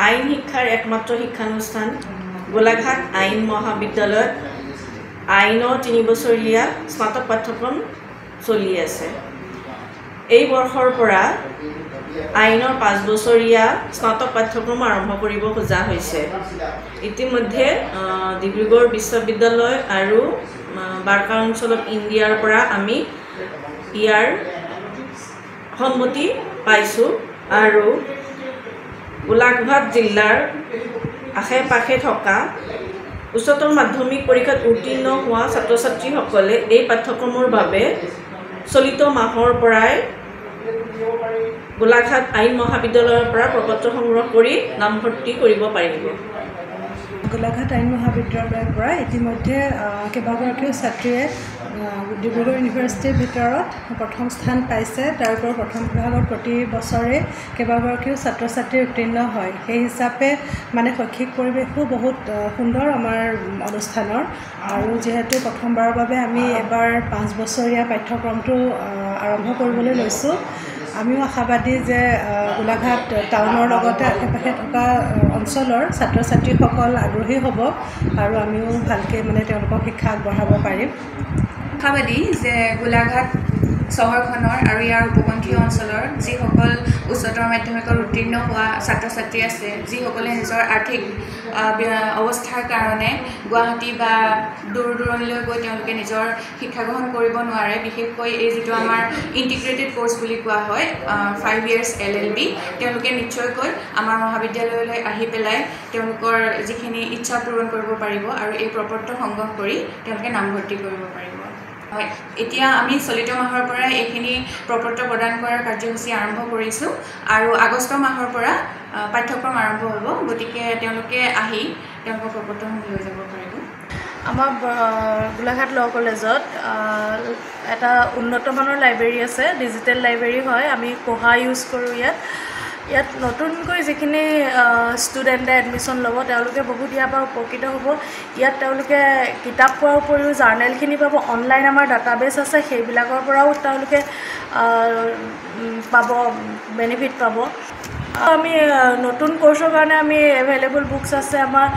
আইন শিক্ষাৰ একমাত্ৰ শিক্ষানুষ্ঠান গোলাঘাট আইন মহাবিদ্যালয়ত আইনৰ 3 বছৰীয়া স্নাতক পাঠ্যক্ৰম চলি আছে। এই বৰ্ষৰ পৰা আইনৰ 5 বছৰীয়া স্নাতক পাঠ্যক্ৰম আৰম্ভ কৰিব খোজা হৈছে। ইতিমধ্যে ডিব্ৰুগড় বিশ্ববিদ্যালয় আৰু বাৰ কাউন্সিল অফ ইণ্ডিয়াৰ পৰা আমি ইয়াৰ সন্মতি পাইছোঁ আৰু গোলাঘাট জিলাৰ আশে-পাশে থকা উচ্চতৰ মাধ্যমিক পৰীক্ষাত উত্তীৰ্ণ হোৱা ছাত্ৰ ছাত্ৰীসকলে এই পাঠ্যক্ৰমৰ বাবে চলিত মাহৰ পৰাই গোলাঘাট আইন মহাবিদ্যালয়ৰ পৰা প্ৰপত্ৰ সংগ্ৰহ কৰি নামভৰ্তি কৰিব পাৰিব। গোলাঘাট আইন মহাবিদ্যালয়ৰ পৰা ইতিমধ্যে কেইবাগৰাকীও ছাত্ৰীয়ে ডিব্ৰুগড় ইউনিভাৰ্চিটিৰ ভিতৰত প্ৰথম স্থান পাইছে। তাৰ পৰা প্ৰথম বিভাগত প্ৰতি বছৰে কেইবাগৰাকীও ছাত্ৰ ছাত্ৰী উত্তীৰ্ণ হয়। সেই হিচাপে মানে শৈক্ষিক পৰিৱেশো বহুত সুন্দৰ আমাৰ অনুষ্ঠানৰ। আৰু যিহেতু প্ৰথমবাৰৰ বাবে আমি এবাৰ 5 বছৰীয়া পাঠ্যক্ৰমটো আৰম্ভ কৰিবলৈ লৈছোঁ, আমিও আশাবাদী যে গোলাঘাট টাউনৰ লগতে আশে-পাশে থকা অঞ্চলৰ ছাত্ৰ ছাত্ৰীসকল আগ্ৰহী হ'ব আৰু আমিও ভালকৈ মানে তেওঁলোকক শিক্ষা আগবঢ়াব পাৰিম। আশাবাদী যে গোলাঘাট চহৰখনৰ আৰু ইয়াৰ উপকণ্ঠীয় অঞ্চলৰ যিসকল উচ্চতৰ মাধ্যমিকত উত্তীৰ্ণ হোৱা ছাত্ৰ ছাত্ৰী আছে, যিসকলে নিজৰ আৰ্থিক অৱস্থাৰ কাৰণে গুৱাহাটী বা দূৰ দূৰণিলৈ গৈ তেওঁলোকে নিজৰ শিক্ষা গ্ৰহণ কৰিব নোৱাৰে, বিশেষকৈ এই যিটো আমাৰ ইণ্টিগ্ৰেটেড কোৰ্চ বুলি কোৱা হয় 5 years LLB, তেওঁলোকে নিশ্চয়কৈ আমাৰ মহাবিদ্যালয়লৈ আহি পেলাই তেওঁলোকৰ যিখিনি ইচ্ছা পূৰণ কৰিব পাৰিব আৰু এই প্ৰপত্ৰ সংগ্ৰহ কৰি তেওঁলোকে নামভৰ্তি কৰিব পাৰিব। হয়, এতিয়া আমি চলিত মাহৰ পৰা এইখিনি প্ৰপত্ৰ প্ৰদান কৰাৰ কাৰ্যসূচী আৰম্ভ কৰিছোঁ আৰু আগষ্ট মাহৰ পৰা পাঠ্যক্ৰম আৰম্ভ হ'ব। গতিকে তেওঁলোকে আহি তেওঁলোকৰ প্ৰপত্ৰসমূহ লৈ যাব পাৰিব। আমাৰ গোলাঘাট ল' কলেজত এটা উন্নতমানৰ লাইব্ৰেৰী আছে, ডিজিটেল লাইব্ৰেৰী হয়। আমি কোহা ইউজ কৰোঁ ইয়াত নতুনকৈ যিখিনি ষ্টুডেণ্টে এডমিশ্যন ল'ব তেওঁলোকে বহুত ইয়াৰ পৰা উপকৃত হ'ব। ইয়াত তেওঁলোকে কিতাপ পোৱাৰ উপৰিও জাৰ্নেলখিনি পাব, অনলাইন আমাৰ ডাটাবেছ আছে সেইবিলাকৰ পৰাও তেওঁলোকে পাব, বেনিফিট পাব। আমি নতুন কোৰ্চৰ কাৰণে আমি এভেইলেবল বুকছ আছে আমাৰ,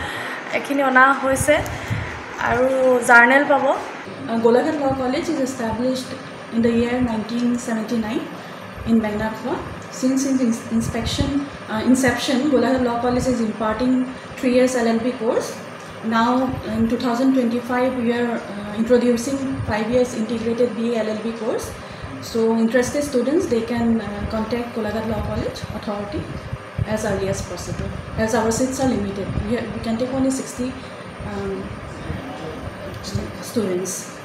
এইখিনি অনা হৈছে আৰু জাৰ্নেল পাব। Golaghat Law College is established in the year 1979 in Bangalore. Since its inception, Golaghat Law College is imparting 3 years LLB course. Now in 2025 we are introducing 5 years integrated BA LLB course. So interested students, they can contact Golaghat Law College authority as early as possible, as our seats are limited. We can take only 60 students.